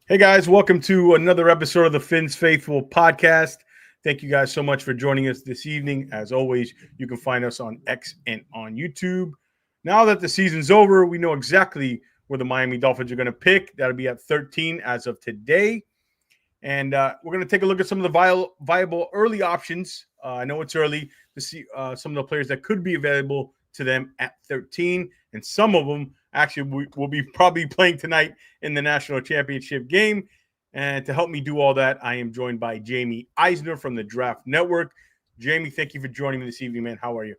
Hey guys, welcome to another episode of the Fins Faithful podcast. Thank you guys so much for joining us this evening. As always, you can find us on X and on YouTube. Now that the season's over, we know exactly where the Miami Dolphins are going to pick. That'll be at 13 as of today. And we're going to take a look at some of the viable early options. I know it's early to see some of the players that could be available to them at 13. And some of them actually will be probably playing tonight in the national championship game. And to help me do all that, I am joined by Jaime Eisner from the Draft Network. Jaime, thank you for joining me this evening, man. How are you?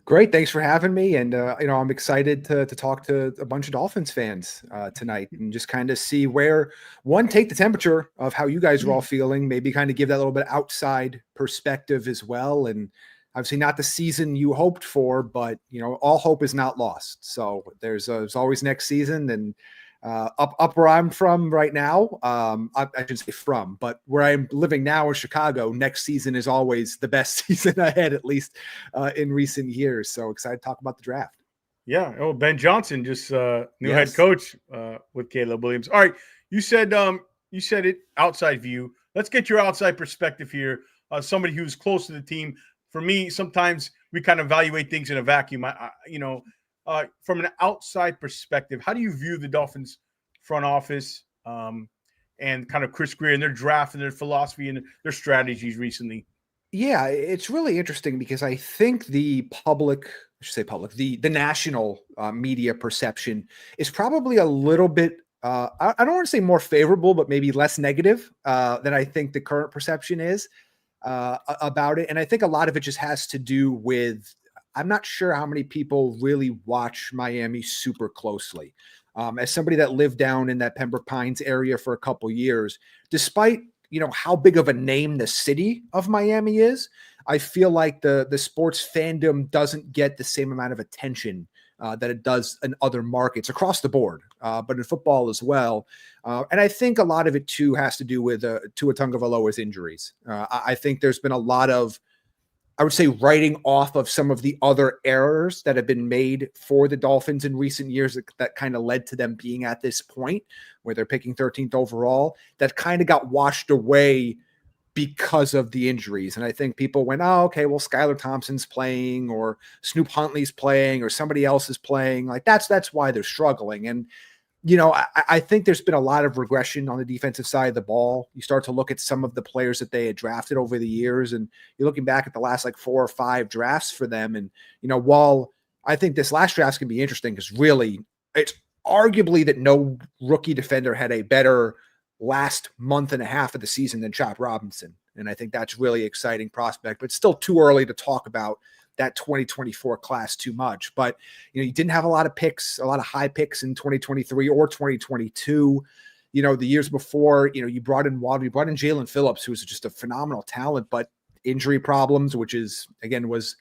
Great. Thanks for having me. And, I'm excited to talk to a bunch of Dolphins fans tonight and just kind of see take the temperature of how you guys are all feeling, maybe kind of give that little bit outside perspective as well. And obviously not the season you hoped for, but, all hope is not lost. So there's always next season. And up where I'm from right now, I shouldn't say from, but where I'm living now in Chicago, next season is always the best season ahead, at least in recent years. So excited to talk about the draft. Yeah. Oh, Ben Johnson, just new head Yes. coach with Caleb Williams. All right. You said it outside view. Let's get your outside perspective here. Somebody who's close to the team. For me, sometimes we kind of evaluate things in a vacuum. From an outside perspective, how do you view the Dolphins front office and kind of Chris Grier and their draft and their philosophy and their strategies recently? Yeah, it's really interesting because I think the the national media perception is probably a little bit, I don't want to say more favorable, but maybe less negative than I think the current perception is about it. And I think a lot of it just has to do with, I'm not sure how many people really watch Miami super closely. As somebody that lived down in that Pembroke Pines area for a couple years, despite how big of a name the city of Miami is, I feel like the sports fandom doesn't get the same amount of attention that it does in other markets across the board, but in football as well. And I think a lot of it too has to do with Tua Tagovailoa's injuries. I think there's been a lot of, I would say, writing off of some of the other errors that have been made for the Dolphins in recent years that kind of led to them being at this point where they're picking 13th overall, that kind of got washed away because of the injuries. And I think people went, oh, okay, well, Skylar Thompson's playing or Snoop Huntley's playing or somebody else is playing. Like that's why they're struggling. And I think there's been a lot of regression on the defensive side of the ball. You start to look at some of the players that they had drafted over the years, and you're looking back at the last 4 or 5 drafts for them. And, while I think this last draft's going to be interesting because really it's arguably that no rookie defender had a better last month and a half of the season than Chop Robinson. And I think that's really exciting prospect, but it's still too early to talk about that 2024 class too much. But, you didn't have a lot of picks, a lot of high picks in 2023 or 2022. The years before, you brought in Waddle, you brought in Jalen Phillips, who's just a phenomenal talent, but injury problems, which was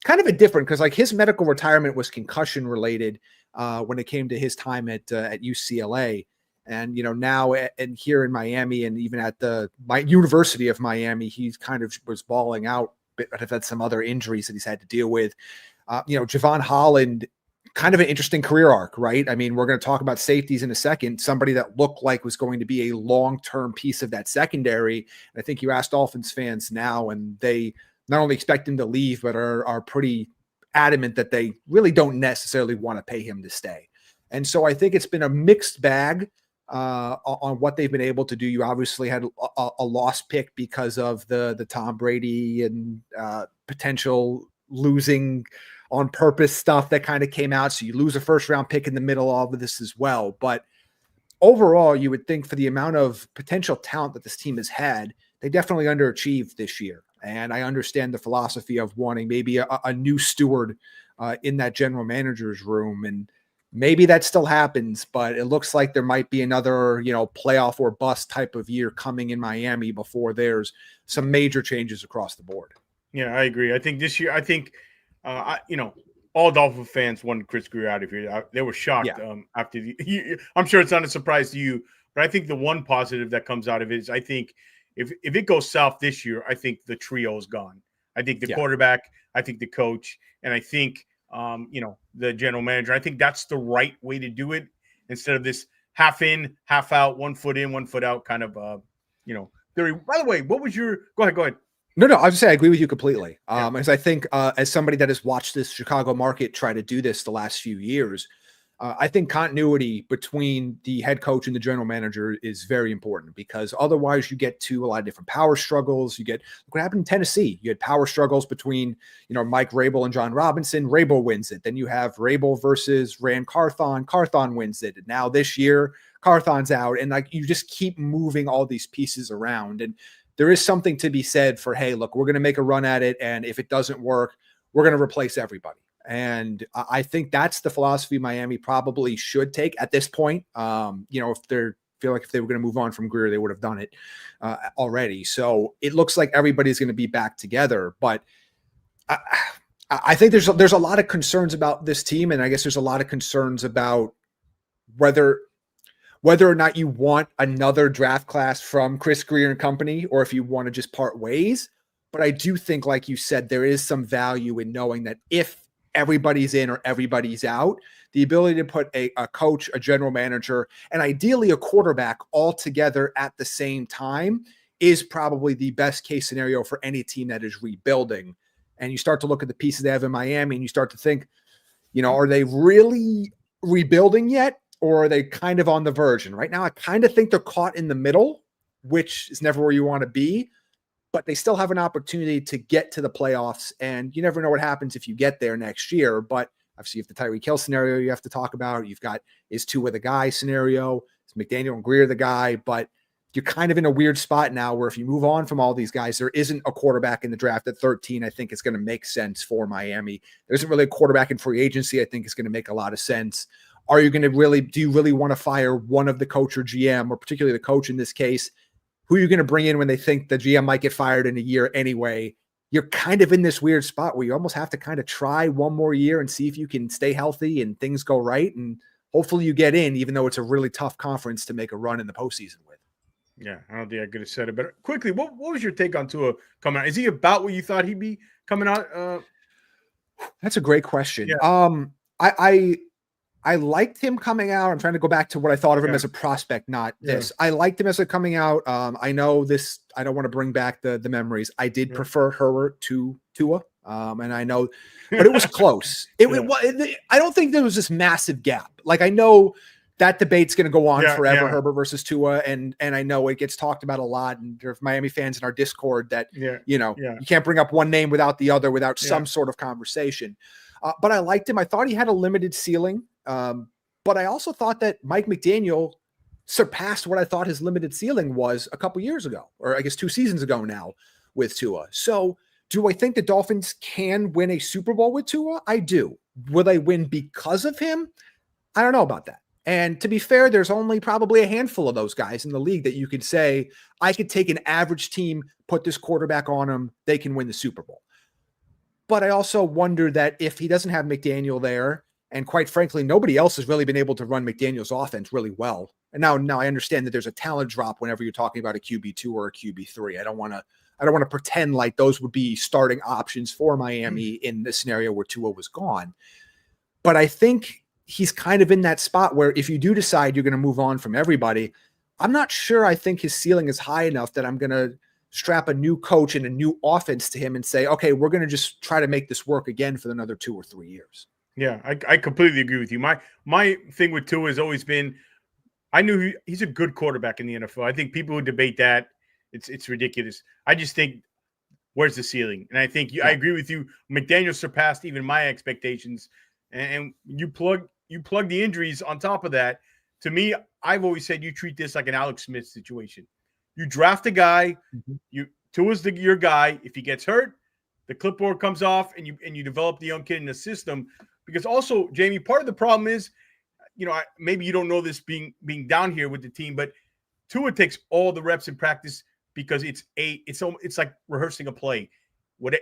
kind of a different, because his medical retirement was concussion related when it came to his time at UCLA. And, now and here in Miami and even at my University of Miami, he's kind of was balling out, but have had some other injuries that he's had to deal with. Javon Holland, kind of an interesting career arc, right? I mean, we're going to talk about safeties in a second. Somebody that looked like was going to be a long-term piece of that secondary. And I think you ask Dolphins fans now, and they not only expect him to leave, but are pretty adamant that they really don't necessarily want to pay him to stay. And so I think it's been a mixed bag on what they've been able to do. You obviously had a lost pick because of the Tom Brady and potential losing on purpose stuff that kind of came out. So you lose a first round pick in the middle of this as well. But overall, you would think for the amount of potential talent that this team has had, they definitely underachieved this year. And I understand the philosophy of wanting maybe a new steward in that general manager's room. And maybe that still happens, but it looks like there might be another, playoff or bust type of year coming in Miami before there's some major changes across the board. Yeah, I agree. I think this year, all Dolphin fans wanted Chris Grier out of here. They were shocked after I'm sure it's not a surprise to you, but I think the one positive that comes out of it is I think if it goes south this year, I think the trio is gone. I think the quarterback, I think the coach, and I think the general manager. I think that's the right way to do it instead of this half in, half out, 1 foot in, 1 foot out kind of theory. By the way, what was your go ahead. No, I was just saying I agree with you completely. Because I think as somebody that has watched this Chicago market try to do this the last few years, I think continuity between the head coach and the general manager is very important, because otherwise you get to a lot of different power struggles. You get what happened in Tennessee. You had power struggles between, Mike Rabel and John Robinson. Rabel wins it. Then you have Rabel versus Rand Carthon. Carthon wins it. And now this year, Carthon's out. And like, you just keep moving all these pieces around. And there is something to be said for, hey, look, we're going to make a run at it. And if it doesn't work, we're going to replace everybody. And I think that's the philosophy Miami probably should take at this point. If they feel like if they were going to move on from Grier, they would have done it already. So it looks like everybody's going to be back together. But I think there's a lot of concerns about this team. And I guess there's a lot of concerns about whether or not you want another draft class from Chris Grier and company, or if you want to just part ways. But I do think, like you said, there is some value in knowing that if everybody's in or everybody's out, the ability to put a coach, a general manager, and ideally a quarterback all together at the same time is probably the best case scenario for any team that is rebuilding. And you start to look at the pieces they have in Miami and you start to think, are they really rebuilding yet? Or are they kind of on the verge? And right now, I kind of think they're caught in the middle, which is never where you want to be. But they still have an opportunity to get to the playoffs. And you never know what happens if you get there next year. But obviously, you have the Tyreek Hill scenario you have to talk about. You've got is Tua the guy scenario. Is McDaniel and Grier the guy? But you're kind of in a weird spot now where if you move on from all these guys, there isn't a quarterback in the draft at 13. I think it's going to make sense for Miami. There isn't really a quarterback in free agency. I think it's going to make a lot of sense. Do you really want to fire one of the coach or GM, or particularly the coach in this case? Who are you going to bring in when they think the GM might get fired in a year anyway? You're kind of in this weird spot where you almost have to kind of try one more year and see if you can stay healthy and things go right. And hopefully you get in, even though it's a really tough conference to make a run in the postseason with. Yeah, I don't think I could have said it better. Quickly, what was your take on Tua coming out? Is he about what you thought he'd be coming out? That's a great question. Yeah. I liked him coming out. I'm trying to go back to what I thought of him as a prospect, not this. I liked him as a coming out. I know this, I don't want to bring back the memories. I did prefer Herbert to Tua. And I know, but it was close. I don't think there was this massive gap. Like, I know that debate's going to go on forever, Herbert versus Tua. And I know it gets talked about a lot. And there's Miami fans in our Discord that, you can't bring up one name without the other, without some sort of conversation. But I liked him. I thought he had a limited ceiling. But I also thought that Mike McDaniel surpassed what I thought his limited ceiling was a couple years ago, or I guess 2 seasons ago now with Tua. So do I think the Dolphins can win a Super Bowl with Tua? I do. Will they win because of him? I don't know about that. And to be fair, there's only probably a handful of those guys in the league that you could say, I could take an average team, put this quarterback on them, they can win the Super Bowl. But I also wonder that if he doesn't have McDaniel there, and quite frankly, nobody else has really been able to run McDaniel's offense really well. And now I understand that there's a talent drop whenever you're talking about a QB2 or a QB3. I don't want to pretend like those would be starting options for Miami in the scenario where Tua was gone. But I think he's kind of in that spot where if you do decide you're going to move on from everybody, I'm not sure I think his ceiling is high enough that I'm going to strap a new coach and a new offense to him and say, okay, we're going to just try to make this work again for another 2 or 3 years. Yeah, I completely agree with you. My thing with Tua has always been, I knew he's a good quarterback in the NFL. I think people who debate that, it's ridiculous. I just think, where's the ceiling? And I think I agree with you. McDaniel surpassed even my expectations. And you plug the injuries on top of that. To me, I've always said you treat this like an Alex Smith situation. You draft a guy, Tua's your guy. If he gets hurt, the clipboard comes off, and you develop the young kid in the system. Because also, Jamie, part of the problem is, maybe you don't know this being down here with the team, but Tua takes all the reps in practice because it's like rehearsing a play.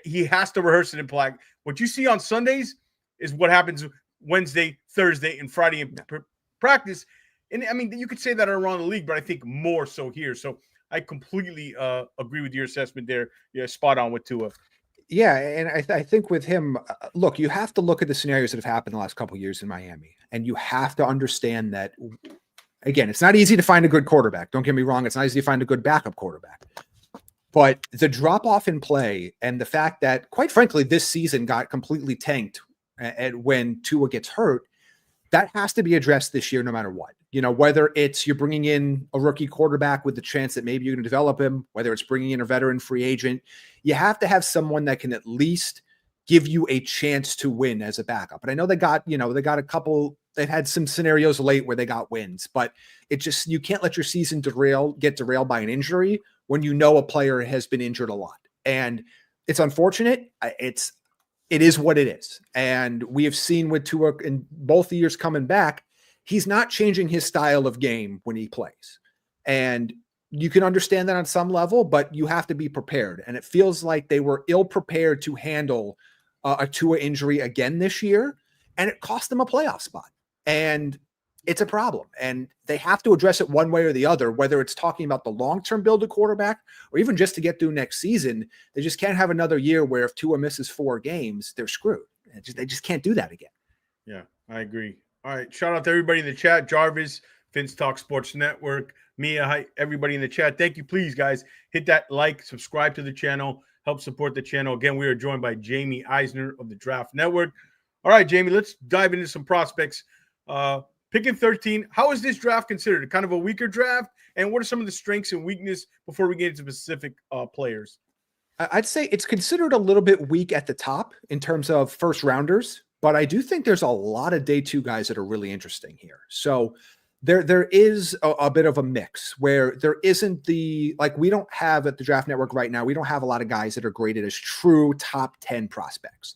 He has to rehearse it in play. What you see on Sundays is what happens Wednesday, Thursday, and Friday in practice. And I mean, you could say that around the league, but I think more so here. So I completely agree with your assessment there. Yeah, spot on with Tua. Yeah, and I think with him, look, you have to look at the scenarios that have happened the last couple of years in Miami, and you have to understand that Again, it's not easy to find a good quarterback. Don't get me wrong. It's not easy to find a good backup quarterback. But the drop off in play and the fact that, quite frankly, this season got completely tanked when Tua gets hurt, that has to be addressed this year, no matter what. Whether it's you're bringing in a rookie quarterback with the chance that maybe you're going to develop him, whether it's bringing in a veteran free agent, you have to have someone that can at least give you a chance to win as a backup. And I know they got a couple. They've had some scenarios late where they got wins, but you can't let your season get derailed by an injury when a player has been injured a lot. And it's unfortunate. It is what it is. And we have seen with Tua in both years coming back, he's not changing his style of game when he plays. And you can understand that on some level, but you have to be prepared. And it feels like they were ill prepared to handle a Tua injury again this year. And it cost them a playoff spot. And it's a problem. And they have to address it one way or the other, whether it's talking about the long-term build of quarterback or even just to get through next season. They just can't have another year where if Tua misses 4 games, they're screwed. They just can't do that again. Yeah, I agree. All right. Shout out to everybody in the chat. Jarvis, Fins Talk Sports Network, Mia, hi, everybody in the chat. Thank you. Please, guys, hit that like, subscribe to the channel, help support the channel. Again, we are joined by Jaime Eisner of the Draft Network. All right, Jamie, let's dive into some prospects. Picking 13, how is this draft considered? Kind of a weaker draft? And what are some of the strengths and weakness before we get into specific players? I'd say it's considered a little bit weak at the top in terms of first rounders, but I do think there's a lot of day 2 guys that are really interesting here. So there is a bit of a mix where there isn't we don't have at the Draft Network right now, we don't have a lot of guys that are graded as true top 10 prospects.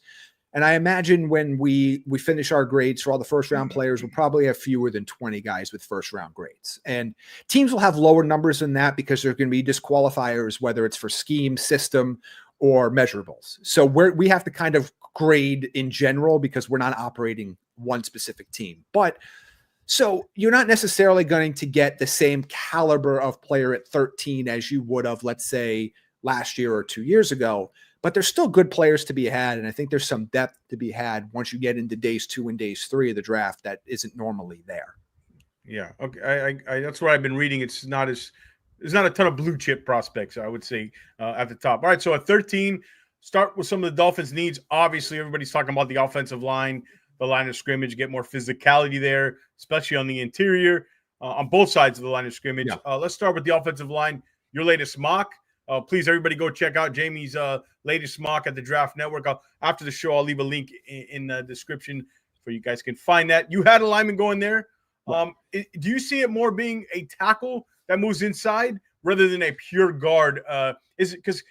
And I imagine when we finish our grades for all the first round players, we'll probably have fewer than 20 guys with first round grades. And teams will have lower numbers than that because there's going to be disqualifiers, whether it's for scheme, system, or measurables. So we have to kind of grade in general because we're not operating one specific team. But so you're not necessarily going to get the same caliber of player at 13 as you would have, let's say, last year or 2 years ago. But there's still good players to be had, and I think there's some depth to be had once you get into days 2 and days 3 of the draft that isn't normally there. Yeah, okay. I that's what I've been reading. There's not a ton of blue chip prospects, I would say, at the top. All right, so at 13, start with some of the Dolphins' needs. Obviously, everybody's talking about the offensive line, the line of scrimmage, get more physicality there, especially on the interior, on both sides of the line of scrimmage. Yeah. Let's start with the offensive line. Your latest mock. Please, everybody, go check out Jamie's latest mock at the Draft Network. After the show, I'll leave a link in the description for you guys can find that. You had a lineman going there. Do you see it more being a tackle that moves inside rather than a pure guard? Is it because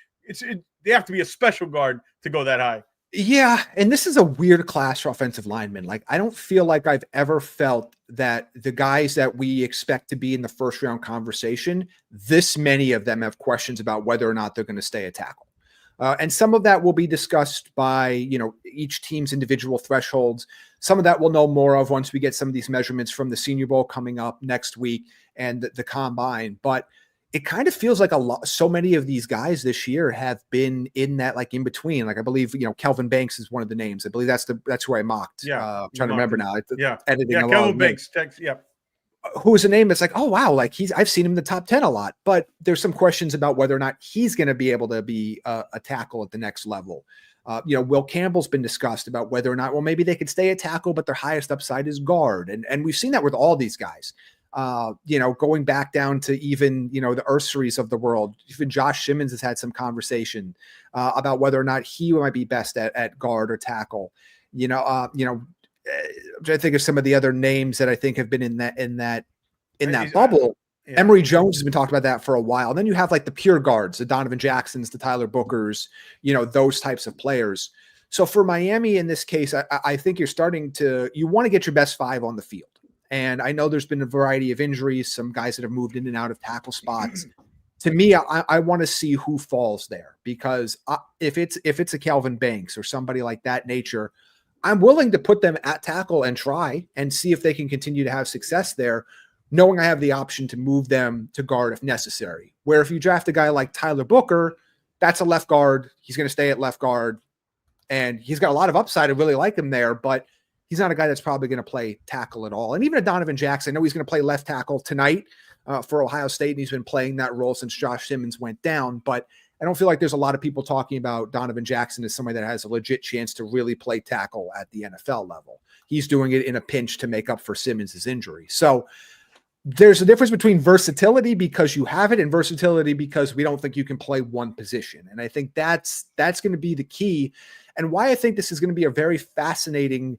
they have to be a special guard to go that high? Yeah, and this is a weird class for offensive linemen. I don't feel like I've ever felt that the guys that we expect to be in the first round conversation, this many of them have questions about whether or not they're going to stay a tackle. And some of that will be discussed by, each team's individual thresholds. Some of that we'll know more of once we get some of these measurements from the Senior Bowl coming up next week and the combine. But it kind of feels like so many of these guys this year have been in that in between. I believe, Kelvin Banks is one of the names. I believe that's who I mocked. Yeah. I'm trying to remember now. Editing along. Kelvin Banks. Who is a name that's oh, wow. I've seen him in the top 10 a lot, but there's some questions about whether or not he's going to be able to be a tackle at the next level. Will Campbell's been discussed about whether or not, maybe they could stay a tackle, but their highest upside is guard. And we've seen that with all these guys. Going back down to even, the Urseries of the world, even Josh Simmons has had some conversation about whether or not he might be best at guard or tackle. I'm trying to think of some of the other names that I think have been in that bubble. Yeah. Emory Jones has been talked about that for a while. And then you have the pure guards, the Donovan Jacksons, the Tyler Bookers, those types of players. So for Miami in this case, I think you want to get your best 5 on the field. And I know there's been a variety of injuries, some guys that have moved in and out of tackle spots. To me, I want to see who falls there, because if it's a Kelvin Banks or somebody like that nature, I'm willing to put them at tackle and try and see if they can continue to have success there, knowing I have the option to move them to guard if necessary. Where if you draft a guy like Tyler Booker, that's a left guard. He's going to stay at left guard, and he's got a lot of upside. I really like him there, but he's not a guy that's probably going to play tackle at all. And even a Donovan Jackson, I know he's going to play left tackle tonight for Ohio State, and he's been playing that role since Josh Simmons went down. But I don't feel like there's a lot of people talking about Donovan Jackson as somebody that has a legit chance to really play tackle at the NFL level. He's doing it in a pinch to make up for Simmons' injury. So there's a difference between versatility because you have it and versatility because we don't think you can play one position. And I think that's going to be the key, and why I think this is going to be a very fascinating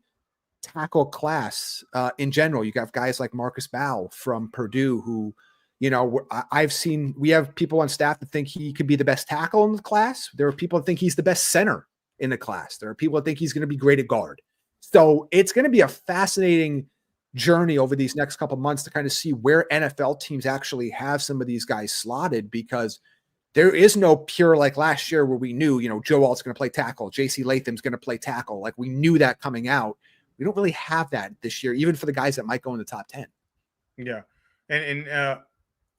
tackle class in general. You got guys like Marcus Bow from Purdue who, we have people on staff that think he could be the best tackle in the class. There are people that think he's the best center in the class. There are people that think he's going to be great at guard. So it's going to be a fascinating journey over these next couple of months to kind of see where NFL teams actually have some of these guys slotted, because there is no pure, like last year where we knew, Joe Alt's going to play tackle, JC Latham's going to play tackle. Like we knew that coming out. We don't really have that this year, even for the guys that might go in the top 10. Yeah. And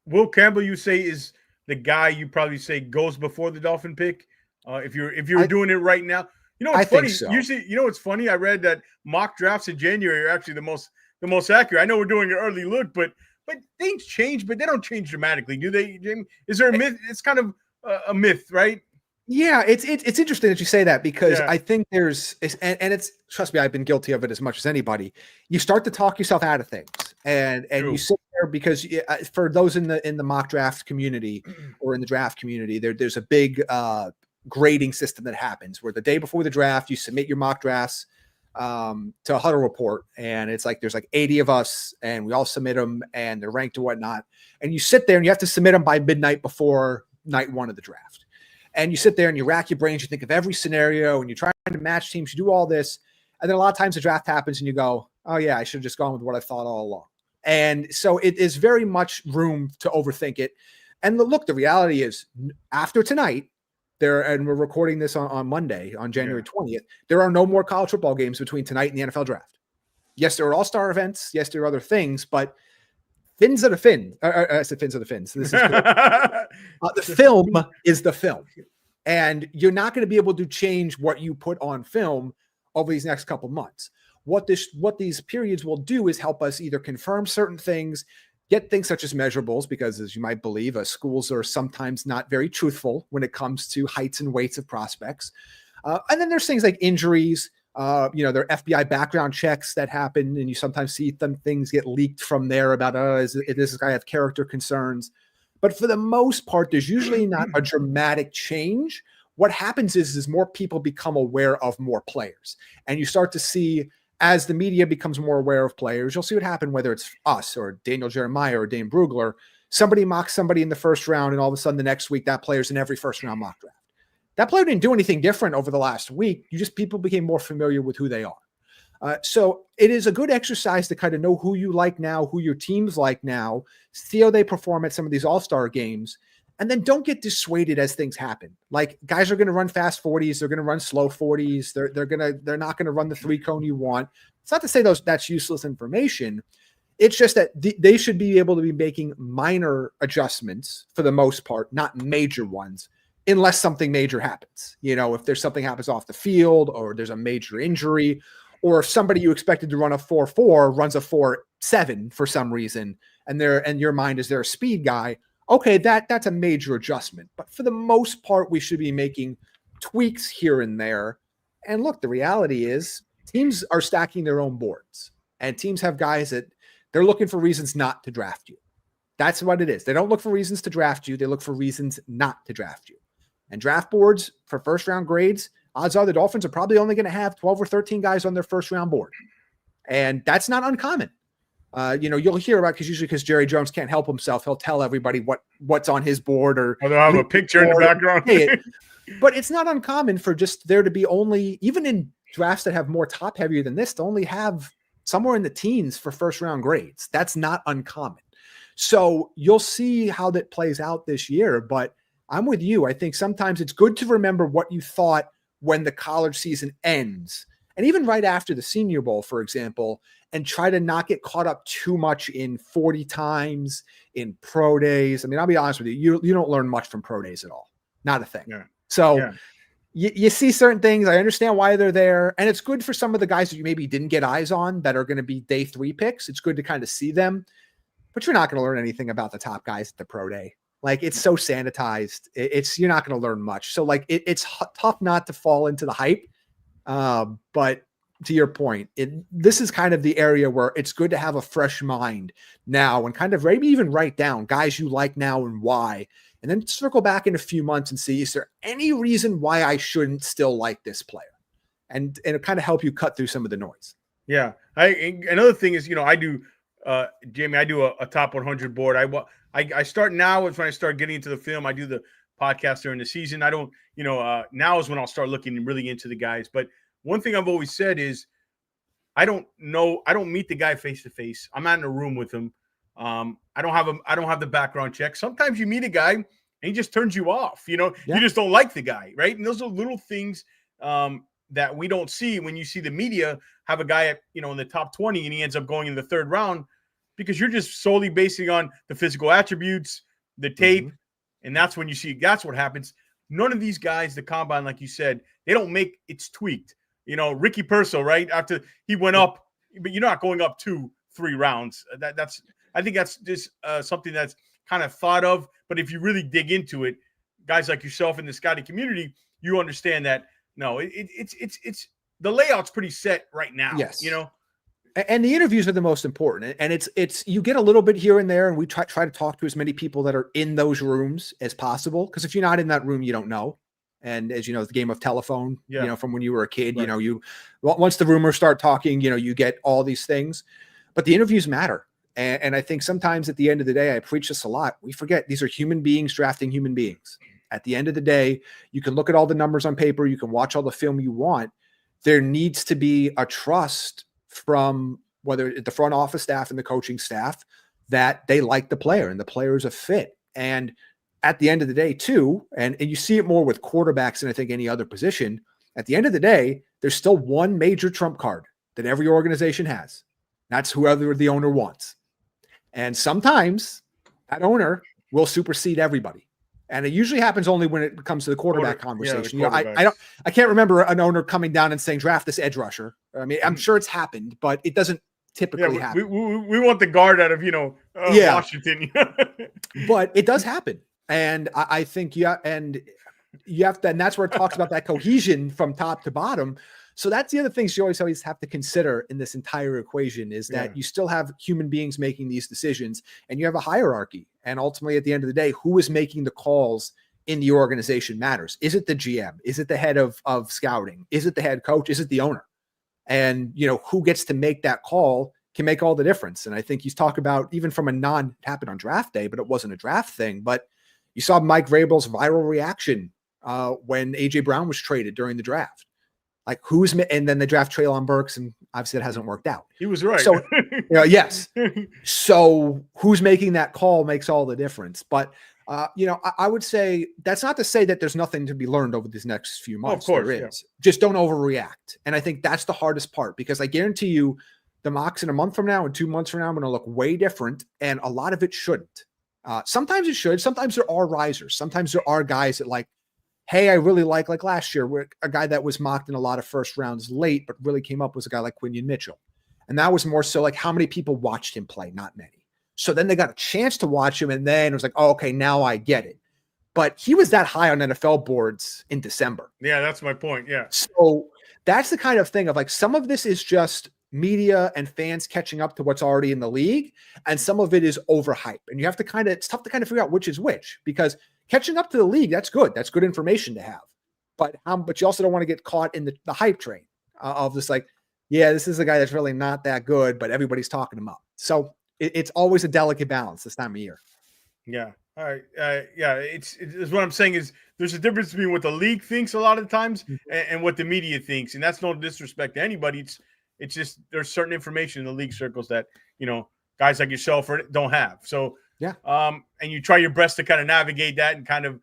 Will Campbell, you say, is the guy you probably say goes before the Dolphin pick. If you're doing it right now, it's funny. So. Usually, it's funny. I read that mock drafts in January are actually the most accurate. I know we're doing an early look, but things change, but they don't change dramatically, do they, Jamie? Is there a myth? It's kind of a myth, right? Yeah, it's interesting that you say that, because I think there's and it's, trust me, I've been guilty of it as much as anybody. You start to talk yourself out of things, and True. you sit there because for those in the mock draft community or in the draft community, there's a big grading system that happens where the day before the draft you submit your mock drafts to a huddle report, and it's like there's like 80 of us and we all submit them and they're ranked and whatnot, and you sit there and you have to submit them by midnight before night one of the draft. And you sit there and you rack your brains, you think of every scenario, and you're trying to match teams, you do all this. And then a lot of times the draft happens and you go, oh yeah, I should have just gone with what I thought all along. And so it is very much room to overthink it. And look, the reality is after tonight, and we're recording this on Monday, on January 20th, there are no more college football games between tonight and the NFL draft. Yes, there are all-star events. Yes, there are other things, but fins are the fins. I said fins are the fins. This is the film is the film. And you're not going to be able to change what you put on film over these next couple months. What these periods will do is help us either confirm certain things, get things such as measurables, because as you might believe, schools are sometimes not very truthful when it comes to heights and weights of prospects. And then there's things like injuries. There are FBI background checks that happen, and you sometimes see things get leaked from there about, does this guy have character concerns? But for the most part, there's usually not a dramatic change. What happens is more people become aware of more players. And you start to see, as the media becomes more aware of players, you'll see what happened, whether it's us or Daniel Jeremiah or Dane Brugler. Somebody mocks somebody in the first round, and all of a sudden the next week that player's in every first round mock draft. That player didn't do anything different over the last week. People became more familiar with who they are. So it is a good exercise to kind of know who you like now, who your teams like now, see how they perform at some of these all-star games, and then don't get dissuaded as things happen. Like, guys are going to run fast 40s. They're going to run slow 40s. They're not going to run the 3-cone you want. It's not to say that's useless information. It's just that they should be able to be making minor adjustments for the most part, not major ones, unless something major happens. If there's something happens off the field, or there's a major injury, or if somebody you expected to run a 4.4 runs a 4.7 for some reason, and your mind is they're a speed guy. Okay, that's a major adjustment. But for the most part, we should be making tweaks here and there. And look, the reality is teams are stacking their own boards, and teams have guys that they're looking for reasons not to draft you. That's what it is. They don't look for reasons to draft you. They look for reasons not to draft you. And draft boards for first-round grades, odds are the Dolphins are probably only going to have 12 or 13 guys on their first-round board. And that's not uncommon. You'll hear about, because Jerry Jones can't help himself. He'll tell everybody what's on his board, or they'll have a picture in the background. But it's not uncommon for just there to be only, even in drafts that have more top-heavier than this, to only have somewhere in the teens for first-round grades. That's not uncommon. So you'll see how that plays out this year, but I'm with you. I think sometimes it's good to remember what you thought when the college season ends, and even right after the Senior Bowl, for example, and try to not get caught up too much in 40 times, in pro days. I mean, I'll be honest with you, you don't learn much from pro days at all. Not a thing. Yeah. So you see certain things. I understand why they're there. And it's good for some of the guys that you maybe didn't get eyes on that are going to be day 3 picks. It's good to kind of see them, but you're not going to learn anything about the top guys at the pro day. Like, it's so sanitized. You're not going to learn much. So like, it's tough not to fall into the hype. But to your point, this is kind of the area where it's good to have a fresh mind now and kind of maybe even write down guys you like now and why, and then circle back in a few months and see, is there any reason why I shouldn't still like this player? And it'll kind of help you cut through some of the noise. Yeah. Another thing is, I do, Jamie, I do a top 100 board. I start now is when I start getting into the film. I do the podcast during the season. I don't, now is when I'll start looking really into the guys. But one thing I've always said is I don't meet the guy face to face. I'm not in a room with him. I don't have the background check. Sometimes you meet a guy and he just turns you off. You just don't like the guy, right? And those are little things that we don't see when you see the media have a guy at, in the top 20 and he ends up going in the 3rd round, because you're just solely basing on the physical attributes, the tape. And that's when you see, that's what happens. None of these guys, the combine, like you said, they don't make it's tweaked. Ricky Purcell, right? After he went up, but you're not going up 2-3 rounds. I think that's just something that's kind of thought of. But if you really dig into it, guys like yourself in the scouting community, you understand that no, it's the layout's pretty set right now. Yes. And the interviews are the most important. And it's you get a little bit here and there, and we try to talk to as many people that are in those rooms as possible. Because if you're not in that room, you don't know. And as you know, the game of telephone, from when you were a kid, right. Once the rumors start talking, you get all these things. But the interviews matter. And I think sometimes at the end of the day, I preach this a lot. We forget these are human beings drafting human beings. At the end of the day, you can look at all the numbers on paper. You can watch all the film you want. There needs to be a trust from whether the front office staff and the coaching staff that they like the player and the player is a fit. And at the end of the day too, and you see it more with quarterbacks than I think any other position, at the end of the day, there's still one major trump card that every organization has. That's whoever the owner wants. And sometimes that owner will supersede everybody. And it usually happens only when it comes to the quarterback conversation. I can't remember an owner coming down and saying, draft this edge rusher. I mean, I'm sure it's happened, but it doesn't typically happen. We want the guard out of, Washington. But it does happen. And I think you have to, and that's where it talks about that cohesion from top to bottom. So that's the other things you always have to consider in this entire equation is that you still have human beings making these decisions and you have a hierarchy. And ultimately at the end of the day, who is making the calls in the organization matters. Is it the GM? Is it the head of scouting? Is it the head coach? Is it the owner? And, who gets to make that call can make all the difference. And I think he's talked about even from it happened on draft day, but it wasn't a draft thing, but you saw Mike Vrabel's viral reaction when AJ Brown was traded during the draft. Like and then the draft Treylon Burks, and obviously it hasn't worked out. He was right. So, yes. So who's making that call makes all the difference. But, I would say that's not to say that there's nothing to be learned over these next few months. Of course, there is. Just don't overreact. And I think that's the hardest part because I guarantee you the mocks in a month from now and 2 months from now are going to look way different. And a lot of it shouldn't. Sometimes it should. Sometimes there are risers. Sometimes there are guys that like, hey, I really like last year, where a guy that was mocked in a lot of first rounds late, but really came up was a guy like Quinion Mitchell. And that was more so like how many people watched him play? Not many. So then they got a chance to watch him. And then it was like, oh, okay, now I get it. But he was that high on NFL boards in December. Yeah, that's my point. Yeah. So that's the kind of thing of like, some of this is just media and fans catching up to what's already in the league. And some of it is overhype. And you have to it's tough to kind of figure out which is which, because catching up to the league, that's good. That's good information to have. But you also don't want to get caught in the hype train of this, like, yeah, this is a guy that's really not that good, but everybody's talking him up. So it's always a delicate balance this time of year. Yeah. All right. It's what I'm saying is there's a difference between what the league thinks a lot of times and what the media thinks. And that's no disrespect to anybody. It's just there's certain information in the league circles that, guys like yourself don't have. So, yeah. And you try your best to kind of navigate that and kind of,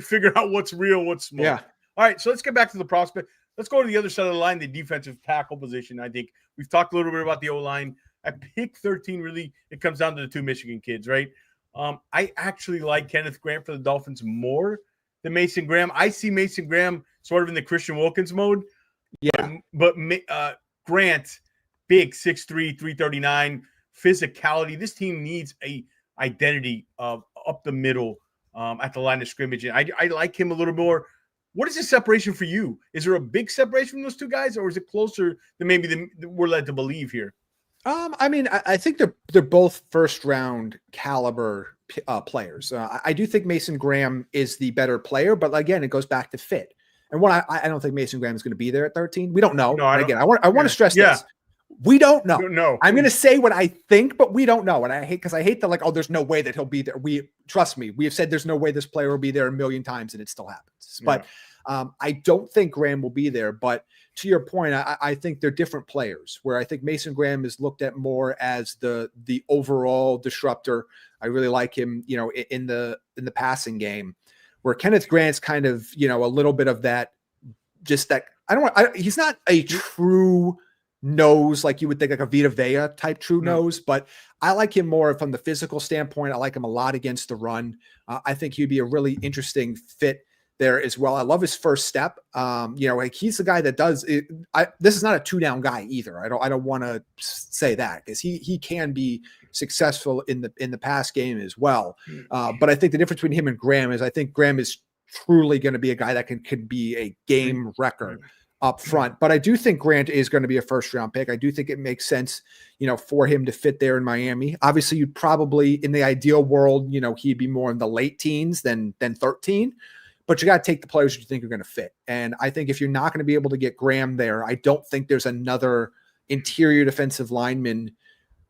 figure out what's real, what's small. Yeah. All right. So let's get back to the prospect. Let's go to the other side of the line, the defensive tackle position. I think we've talked a little bit about the O-line. At pick 13, really, it comes down to the 2 Michigan kids, right? I actually like Kenneth Grant for the Dolphins more than Mason Graham. I see Mason Graham sort of in the Christian Wilkins mode. Yeah. But Grant, big 6'3", 339, physicality. This team needs a identity of up the middle at the line of scrimmage. And I like him a little more. What is the separation for you? Is there a big separation from those two guys, or is it closer than maybe we're led to believe here? I mean, I think they're both first round caliber players. I do think Mason Graham is the better player, but again, it goes back to fit. And I don't think Mason Graham is going to be there at 13. We don't know. No, and again, I want to stress this. We don't know. No. I'm going to say what I think, but we don't know. And I hate that, like, oh, there's no way that he'll be there. Trust me, we have said there's no way this player will be there a million times, and it still happens. But I don't think Graham will be there. But to your point, I think they're different players, where I think Mason Graham is looked at more as the overall disruptor. I really like him, in the passing game, where Kenneth Grant's kind of, a little bit of that, just that he's not a true nose like you would think, like a Vita Vea type true nose, but I like him more from the physical standpoint. I like him a lot against the run. I think he'd be a really interesting fit there as well. I love his first step. Like he's the guy that does it. This is not a 2-down guy either. I don't want to say that, because he can be successful in the pass game as well. But I think the difference between him and Graham is I think Graham is truly going to be a guy that can be a game wrecker up front. But I do think Grant is going to be a first round pick. I do think it makes sense, for him to fit there in Miami. Obviously, you'd probably, in the ideal world, he'd be more in the late teens than 13. But you got to take the players you think are going to fit. And I think if you're not going to be able to get Graham there, I don't think there's another interior defensive lineman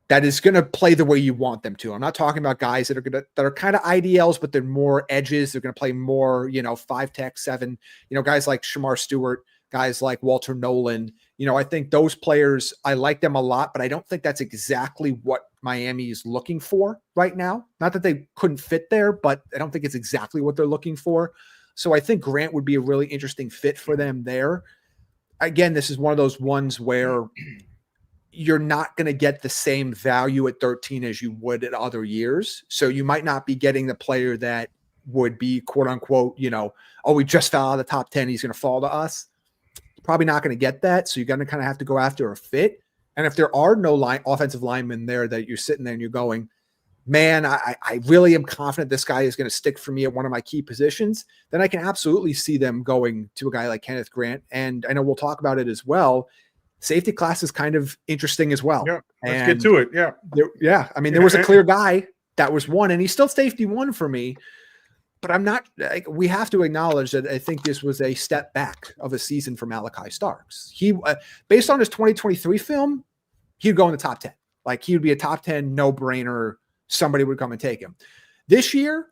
that is going to play the way you want them to. I'm not talking about guys that are kind of IDLs, but they're more edges. They're going to play more, 5 tech 7, guys like Shamar Stewart, guys like Walter Nolan. I think those players, I like them a lot, but I don't think that's exactly what Miami is looking for right now. Not that they couldn't fit there, but I don't think it's exactly what they're looking for. So I think Grant would be a really interesting fit for them there. Again, this is one of those ones where you're not going to get the same value at 13 as you would at other years. So you might not be getting the player that would be, quote unquote, oh, we just fell out of the top 10. He's going to fall to us. Probably not going to get that. So you're going to kind of have to go after a fit. And if there are no offensive linemen there that you're sitting there and you're going, man, I really am confident this guy is going to stick for me at one of my key positions, then I can absolutely see them going to a guy like Kenneth Grant. And I know we'll talk about it as well. Safety class is kind of interesting as well. Yeah, let's get to it. Yeah. I mean, there was a clear guy that was one, and he's still safety one for me. But I'm not, we have to acknowledge that I think this was a step back of a season for Malachi Starks. He, based on his 2023 film, he'd go in the top 10. Like, he would be a top 10 no-brainer. Somebody would come and take him. This year,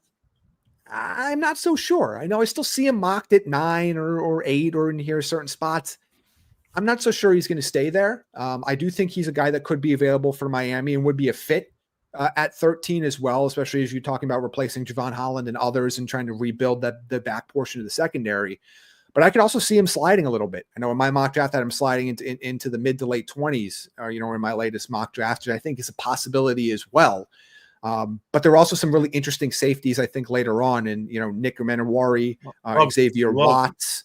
I'm not so sure. I know I still see him mocked at 9 or 8 or in here certain spots. I'm not so sure he's going to stay there. I do think he's a guy that could be available for Miami and would be a fit at 13 as well, especially as you're talking about replacing Javon Holland and others and trying to rebuild the back portion of the secondary. But I could also see him sliding a little bit. I know in my mock draft that I'm sliding into the mid to late 20s, or, in my latest mock draft, I think is a possibility as well. But there are also some really interesting safeties, I think, later on. And, Nick Menawari, Xavier Watts.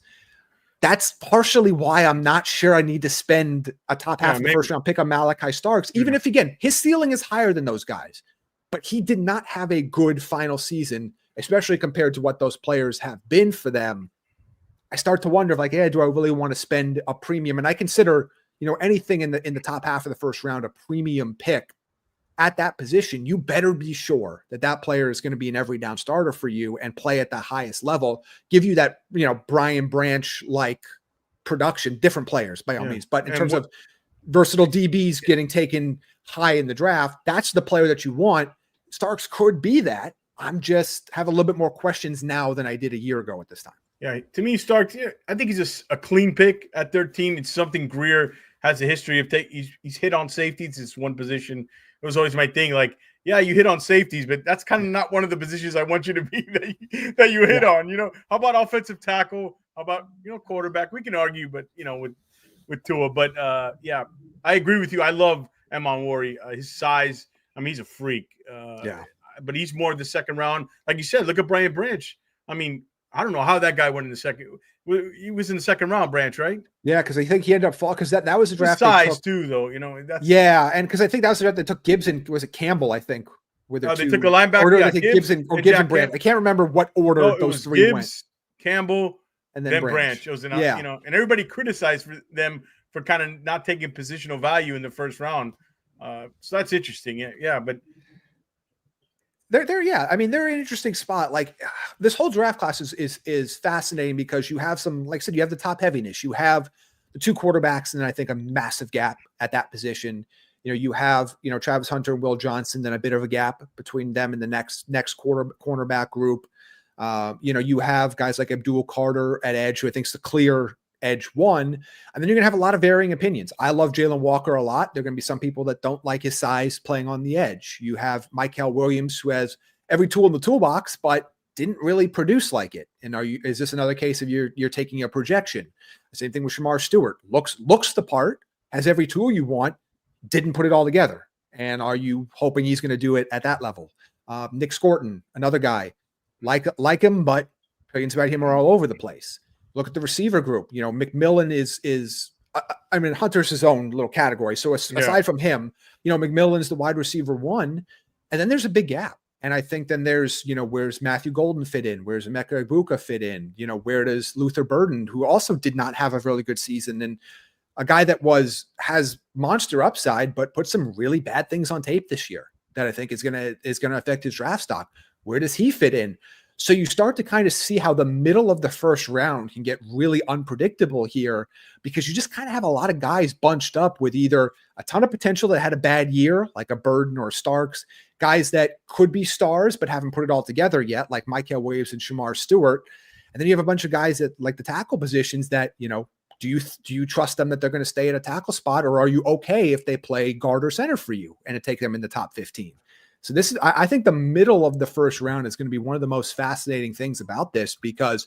That's partially why I'm not sure I need to spend a top half of the first round pick on Malachi Starks, even if, again, his ceiling is higher than those guys. But he did not have a good final season, especially compared to what those players have been for them. I start to wonder, do I really want to spend a premium? And I consider, anything in the top half of the first round a premium pick. At that position, you better be sure that player is going to be an every down starter for you and play at the highest level, give you that, Brian Branch like production, different players by all means. But in terms of versatile DBs getting taken high in the draft, that's the player that you want. Starks could be that. I'm just have a little bit more questions now than I did a year ago at this time. Yeah. To me, Starks, I think he's a clean pick at 13. It's something Grier has a history of he's hit on safeties. It's one position. It was always my thing. You hit on safeties, but that's kind of not one of the positions I want you to be that you hit on. How about offensive tackle? How about, quarterback? We can argue, but, with Tua. But, I agree with you. I love Menawari. His size, he's a freak. But he's more the second round. Like you said, look at Brian Branch. I don't know how that guy went in the second. He was in the second round, Branch, right? Yeah, because I think he ended up falling because that was a His draft they size took. too, though. That's Yeah, and because I think that was the draft they took Gibson. Was it Campbell? I think were there they two, took a or linebacker. no, Yeah, they take Gibbs Gibson or and Gibson Jack Brandt. Campbell. I can't remember what order No, it those was three went, Gibbs, Campbell, and then Branch. Branch. It was Yeah, and everybody criticized them for kind of not taking positional value in the first round. So that's interesting. Yeah, but they're I mean, they're an interesting spot. Like this whole draft class is fascinating because you have some, like I said, you have the top heaviness. You have the two quarterbacks, and then I think a massive gap at that position. You have Travis Hunter and Will Johnson, then a bit of a gap between them and the next cornerback group. You have guys like Abdul Carter at edge, who I think is the clear edge one. And then you're going to have a lot of varying opinions. I love Jalen Walker a lot. There are going to be some people that don't like his size playing on the edge. You have Michael Williams, who has every tool in the toolbox, but didn't really produce like it. And is this another case of you're taking a projection? The same thing with Shamar Stewart. Looks the part, has every tool you want, didn't put it all together. And are you hoping he's going to do it at that level? Nick Scorton, another guy, like him, but opinions about him are all over the place. Look at the receiver group. McMillan is I mean, Hunter's his own little category. So aside from him, McMillan's the wide receiver one, and then there's a big gap. And I think then there's, where's Matthew Golden fit in? Where's Emeka Egbuka fit in? Where does Luther Burden, who also did not have a really good season, and a guy that has monster upside, but put some really bad things on tape this year that I think is gonna affect his draft stock. Where does he fit in? So you start to kind of see how the middle of the first round can get really unpredictable here, because you just kind of have a lot of guys bunched up with either a ton of potential that had a bad year, like a Burden or Starks, guys that could be stars but haven't put it all together yet, like Michael Williams and Shamar Stewart. And then you have a bunch of guys that like the tackle positions that, do you trust them that they're going to stay at a tackle spot, or are you okay if they play guard or center for you and to take them in the top 15? So this is, I think the middle of the first round is going to be one of the most fascinating things about this, because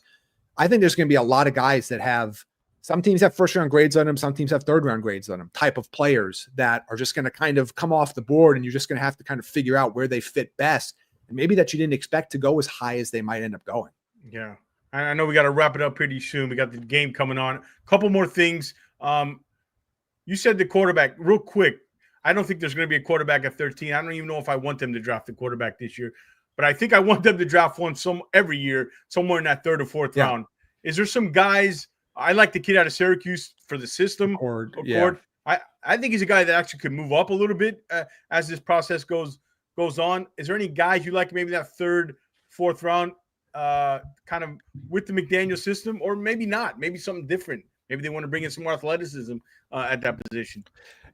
I think there's going to be a lot of guys that have, some teams have first round grades on them, some teams have third round grades on them, type of players that are just going to kind of come off the board, and you're just going to have to kind of figure out where they fit best. And maybe that you didn't expect to go as high as they might end up going. Yeah. I know we got to wrap it up pretty soon. We got the game coming on. A couple more things. You said the quarterback real quick. I don't think there's going to be a quarterback at 13. I don't even know if I want them to draft the quarterback this year, but I think I want them to draft one every year, somewhere in that third or fourth round. Is there some guys? I like the kid out of Syracuse for the system. Yeah. I think he's a guy that actually could move up a little bit as this process goes on. Is there any guys you like, maybe that third, fourth round, kind of with the McDaniel system, or maybe not? Maybe something different. Maybe they want to bring in some more athleticism at that position.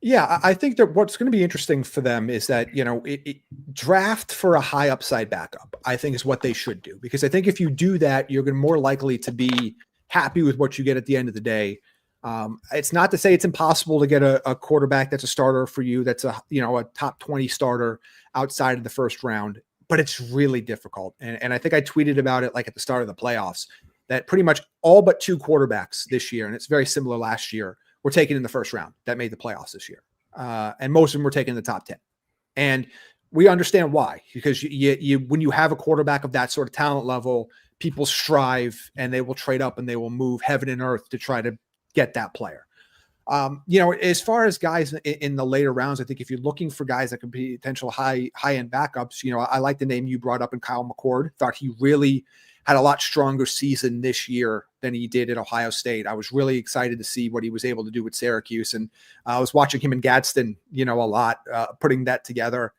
Yeah, I think that what's going to be interesting for them is that, draft for a high upside backup, I think, is what they should do. Because I think if you do that, you're going to more likely to be happy with what you get at the end of the day. It's not to say it's impossible to get a quarterback that's a starter for you, that's a top 20 starter outside of the first round, but it's really difficult. And I think I tweeted about it like at the start of the playoffs, that pretty much all but two quarterbacks this year, and it's very similar last year, were taken in the first round that made the playoffs this year. And most of them were taken in the top 10. And we understand why, because you when you have a quarterback of that sort of talent level, people strive and they will trade up and they will move heaven and earth to try to get that player. As far as guys in the later rounds, I think if you're looking for guys that could be potential high-end backups, I like the name you brought up in Kyle McCord. Thought he really had a lot stronger season this year than he did at Ohio State. I was really excited to see what he was able to do with Syracuse. And I was watching him in Gadsden, a lot, putting that together.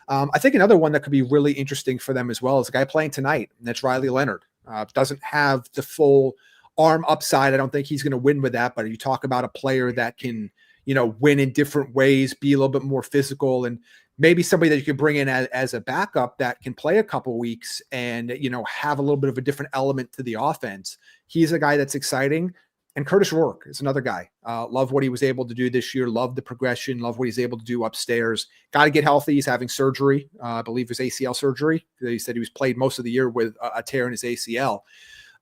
I think another one that could be really interesting for them as well is a guy playing tonight, and that's Riley Leonard. Doesn't have the full arm upside. I don't think he's going to win with that, but you talk about a player that can, win in different ways, be a little bit more physical, and maybe somebody that you could bring in as a backup that can play a couple weeks and, have a little bit of a different element to the offense. He's a guy that's exciting. And Curtis Rourke is another guy. Love what he was able to do this year. Love the progression. Love what he's able to do upstairs. Got to get healthy. He's having surgery. I believe his ACL surgery. He said he was played most of the year with a tear in his ACL.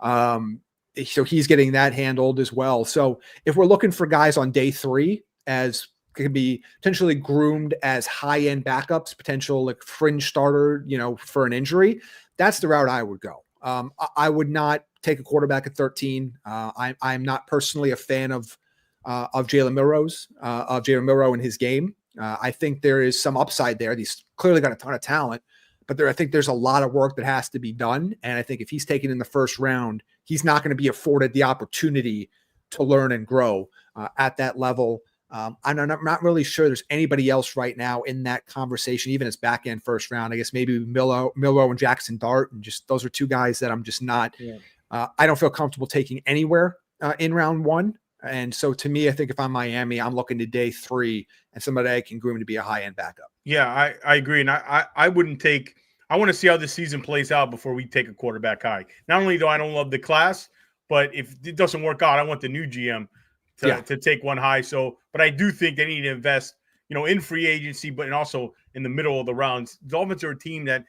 So he's getting that handled as well. So if we're looking for guys on day 3 as could be potentially groomed as high-end backups, potential like fringe starter, for an injury, that's the route I would go. I would not take a quarterback at 13. I'm not personally a fan of Jalen Milroe in his game. I think there is some upside there. He's clearly got a ton of talent, but I think there's a lot of work that has to be done. And I think if he's taken in the first round, he's not going to be afforded the opportunity to learn and grow at that level. I'm not really sure there's anybody else right now in that conversation, even as back end first round. I guess maybe Milroe and Jackson Dart, and just those are two guys that I'm just not. Yeah. I don't feel comfortable taking anywhere in round one. And so to me, I think if I'm Miami, I'm looking to day 3 and somebody I can groom to be a high end backup. Yeah, I agree. And I wouldn't take. I want to see how this season plays out before we take a quarterback high. Not only do I don't love the class, but if it doesn't work out, I want the new GM to take one high. So, but I do think they need to invest, in free agency, but also in the middle of the rounds. The Dolphins are a team that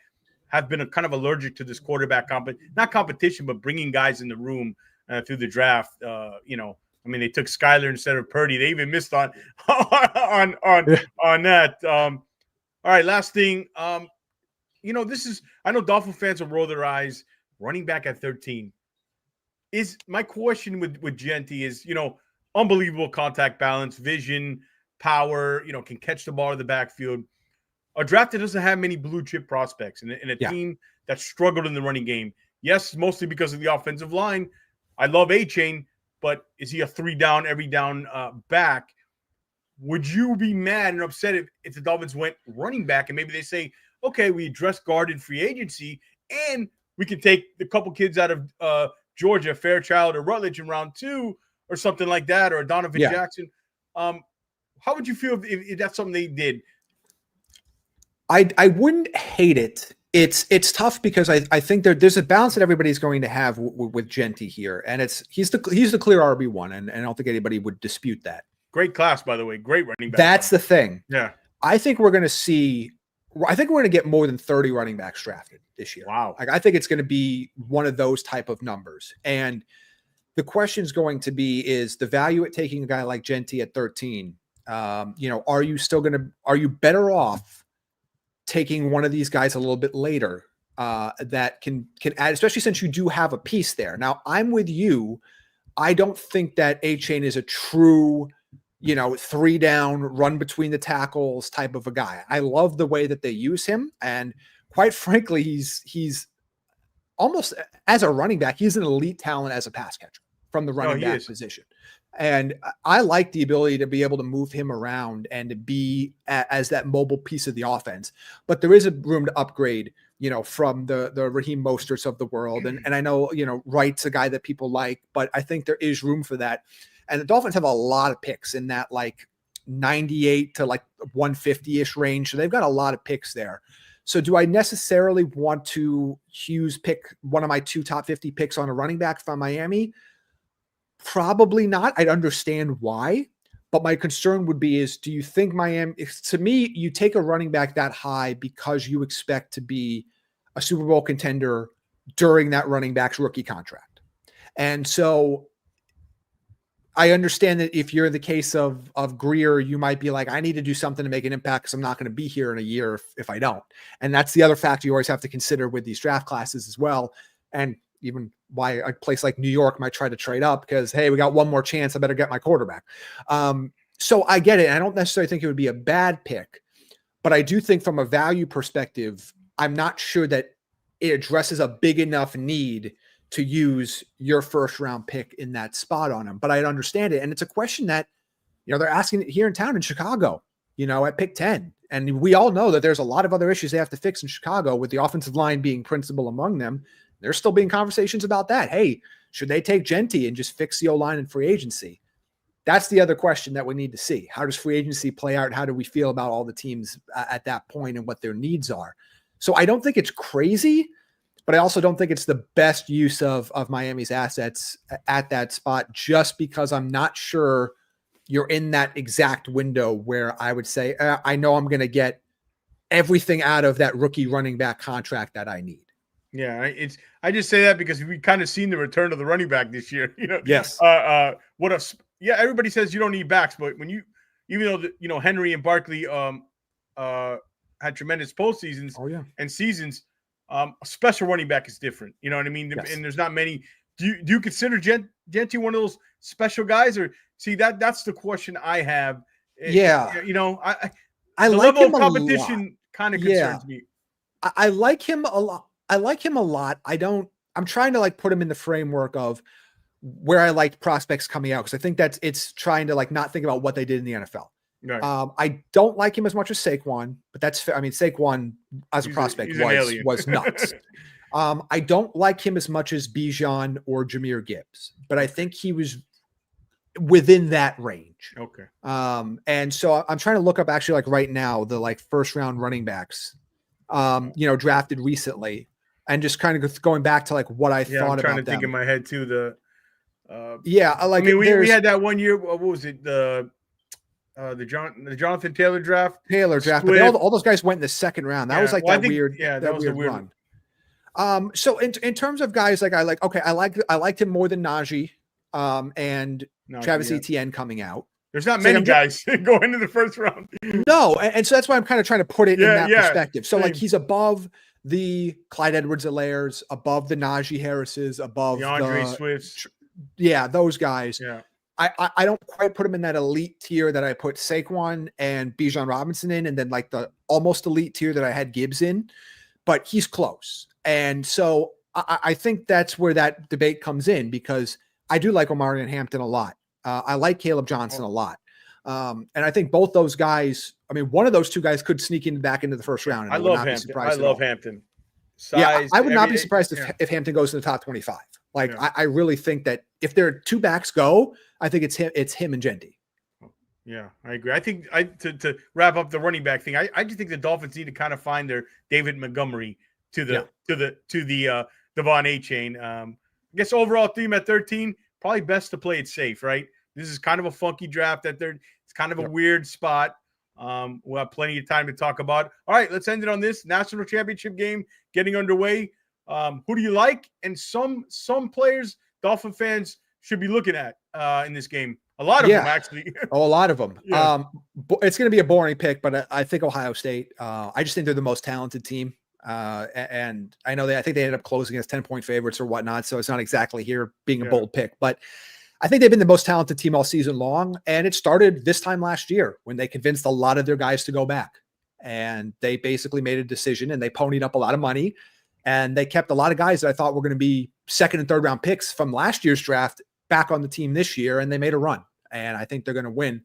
have been kind of allergic to this quarterback not competition, but bringing guys in the room through the draft. They took Skyler instead of Purdy. They even missed on that. All right, last thing. I know Dolphin fans will roll their eyes. Running back at 13 is my question with Genty is, unbelievable contact balance, vision, power, can catch the ball in the backfield. A draft that doesn't have many blue chip prospects in a team that struggled in the running game. Yes, mostly because of the offensive line. I love A-Chain, but is he a 3-down, every down back? Would you be mad and upset if the Dolphins went running back and maybe they say, okay, we address guard in free agency and we can take the couple kids out of Georgia, Fairchild or Rutledge in round 2 or something like that, or Donovan Jackson? How would you feel if that's something they did? I wouldn't hate it. It's tough because I think there's a balance that everybody's going to have with Genty here, and he's the clear RB1, and I don't think anybody would dispute that. Great class, by the way. Great running back. That's the thing. Yeah, I think we're going to get more than 30 running backs drafted this year. Wow. I think it's going to be one of those type of numbers, and the question is going to be: is the value at taking a guy like Genty at 13? Are you better off taking one of these guys a little bit later that can add, especially since you do have a piece there. Now, I'm with you. I don't think that A-Chain is a true, 3-down, run between the tackles type of a guy. I love the way that they use him. And quite frankly, he's almost, as a running back, he's an elite talent as a pass catcher from the running back position. And I like the ability to be able to move him around and to be as that mobile piece of the offense. But there is a room to upgrade, from the Raheem Mosterts of the world. And I know, Wright's a guy that people like, but I think there is room for that. And the Dolphins have a lot of picks in that 98 to 150-ish range. So they've got a lot of picks there. So do I necessarily want to pick one of my 2 top 50 picks on a running back from Miami? Probably not. I'd understand why, but my concern would be do you think Miami, to me, you take a running back that high because you expect to be a Super Bowl contender during that running back's rookie contract. And so I understand that if you're in the case of Grier, you might be like, I need to do something to make an impact because I'm not going to be here in a year if I don't. And that's the other factor you always have to consider with these draft classes as well. And even why a place like New York might try to trade up because, hey, we got one more chance. I better get my quarterback. So I get it. I don't necessarily think it would be a bad pick, but I do think from a value perspective, I'm not sure that it addresses a big enough need to use your first round pick in that spot on him. But I understand it. And it's a question that, they're asking it here in town in Chicago, at pick 10. And we all know that there's a lot of other issues they have to fix in Chicago with the offensive line being principal among them. There's still being conversations about that. Hey, should they take Genty and just fix the O-line in free agency? That's the other question that we need to see. How does free agency play out? How do we feel about all the teams at that point and what their needs are? So I don't think it's crazy, but I also don't think it's the best use of Miami's assets at that spot just because I'm not sure you're in that exact window where I would say, I know I'm going to get everything out of that rookie running back contract that I need. Yeah, I just say that because we kind of seen the return of the running back this year. Yes. Everybody says you don't need backs, but when even though Henry and Barkley had tremendous postseasons and seasons, A special running back is different. You know what I mean? Yes. And there's not many. Do you consider Genty one of those special guys, or see that's the question I have. Yeah. You know, I the like level him of a lot. competition kind of Yeah. concerns me. I like him a lot. I like him a lot. I'm trying to like put him in the framework of where I liked prospects coming out, because I think it's trying to like not think about what they did in the NFL. Right. I don't like him as much as Saquon, but Saquon as a prospect he's an alien. was nuts. I don't like him as much as Bijan or Jahmyr Gibbs, but I think he was within that range. Okay. And so I'm trying to look up actually like right now the like first round running backs, drafted recently, and just kind of going back to like what I thought I'm trying about to think in my head too. We had that one year. What was it? The Jonathan Taylor draft. But all those guys went in the second round. That was like that weird run. So in terms of guys, like I liked him more than Najee, and Travis Etienne coming out. There's not many guys going into the first round. No, and so that's why I'm kind of trying to put it in that perspective. So like he's above the Clyde Edwards-Helaire's, above the Najee Harris's, above the Andre Swifts. Yeah, those guys. Yeah. I don't quite put him in that elite tier that I put Saquon and Bijan Robinson in, and then like the almost elite tier that I had Gibbs in, but he's close. And so I think that's where that debate comes in, because I do like Omarion Hampton a lot. I like Caleb Johnson a lot. And I think both those guys, one of those two guys could sneak back into the first round. And I love Hampton. Size, I would not be surprised if Hampton goes in the top 25. I really think that if there are two backs go, I think it's him and Genty. Yeah, I agree. I think to wrap up the running back thing, I just think the Dolphins need to kind of find their David Montgomery to the Devon A chain. I guess overall theme at 13, probably best to play it safe, right? This is kind of a funky draft it's kind of a weird spot. We'll have plenty of time to talk about. All right, let's end it on this national championship game getting underway. Who do you like? And some players Dolphin fans should be looking at in this game. A lot of them, actually. A lot of them. Yeah. It's going to be a boring pick, but I think Ohio State. I just think they're the most talented team. And I know I think they ended up closing as 10-point favorites or whatnot, so it's not exactly here being a bold pick. But I think they've been the most talented team all season long, and it started this time last year when they convinced a lot of their guys to go back. And they basically made a decision, and they ponied up a lot of money, and they kept a lot of guys that I thought were going to be second and third round picks from last year's draft back on the team this year, and they made a run. And I think they're going to win.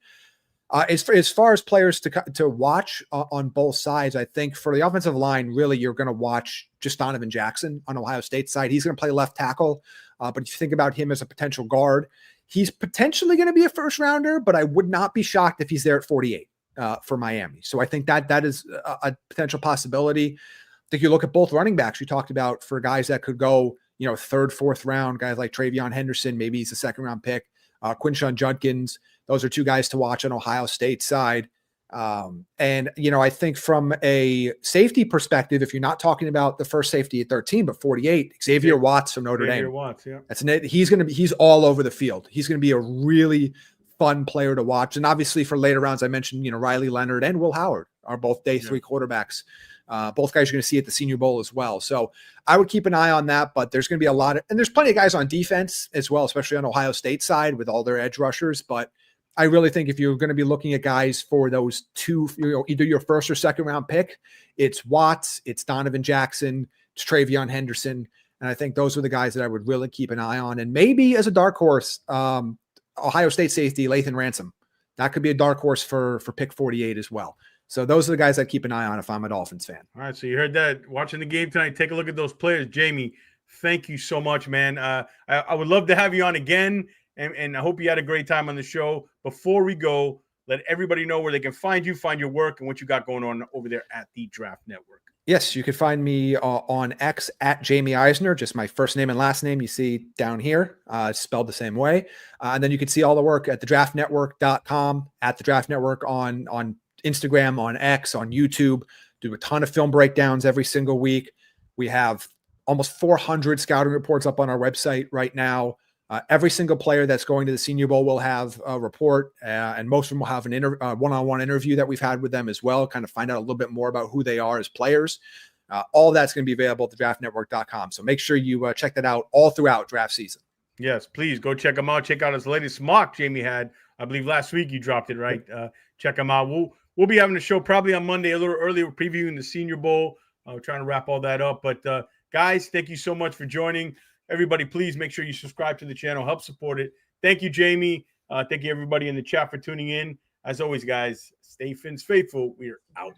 As far as players to watch on both sides, I think for the offensive line, really you're going to watch just Donovan Jackson on Ohio State's side. He's going to play left tackle, but if you think about him as a potential guard, he's potentially going to be a first rounder, but I would not be shocked if he's there at 48 for Miami. So I think that is a potential possibility. I think you look at both running backs you talked about for guys that could go, third, fourth round, guys like Travion Henderson, maybe he's a second round pick, Quinshon Judkins. Those are two guys to watch on Ohio State side. And I think from a safety perspective, if you're not talking about the first safety at 13, but 48, Xavier Watts from Notre Dame. Watts, yeah. He's all over the field. He's going to be a really fun player to watch. And obviously for later rounds, I mentioned, Riley Leonard and Will Howard are both day 3 quarterbacks. Both guys you're going to see at the Senior Bowl as well. So I would keep an eye on that, but there's going to be and there's plenty of guys on defense as well, especially on Ohio State side with all their edge rushers. But I really think if you're going to be looking at guys for those two, either your first or second round pick, it's Watts, it's Donovan Jackson, it's Travion Henderson. And I think those are the guys that I would really keep an eye on. And maybe as a dark horse, Ohio State safety, Lathan Ransom. That could be a dark horse for pick 48 as well. So those are the guys I keep an eye on if I'm a Dolphins fan. All right, so you heard that. Watching the game tonight, take a look at those players. Jamie, thank you so much, man. I would love to have you on again, and I hope you had a great time on the show. Before we go, let everybody know where they can find you, find your work, and what you got going on over there at the Draft Network. Yes, you can find me on X at Jaime Eisner, just my first name and last name you see down here, spelled the same way. And then you can see all the work at thedraftnetwork.com, at the Draft Network on Instagram, on X, on YouTube. Do a ton of film breakdowns every single week. We have almost 400 scouting reports up on our website right now. Every single player that's going to the Senior Bowl will have a report, and most of them will have an one-on-one interview that we've had with them as well, kind of find out a little bit more about who they are as players. All that's going to be available at thedraftnetwork.com. So make sure you check that out all throughout draft season. Yes, please go check him out. Check out his latest mock Jamie had. I believe last week you dropped it, right? Check him out. We'll be having a show probably on Monday, a little earlier, previewing the Senior Bowl. We're trying to wrap all that up. But guys, thank you so much for joining. Everybody, please make sure you subscribe to the channel. Help support it. Thank you, Jamie. Thank you, everybody in the chat for tuning in. As always, guys, stay Fins faithful. We're out.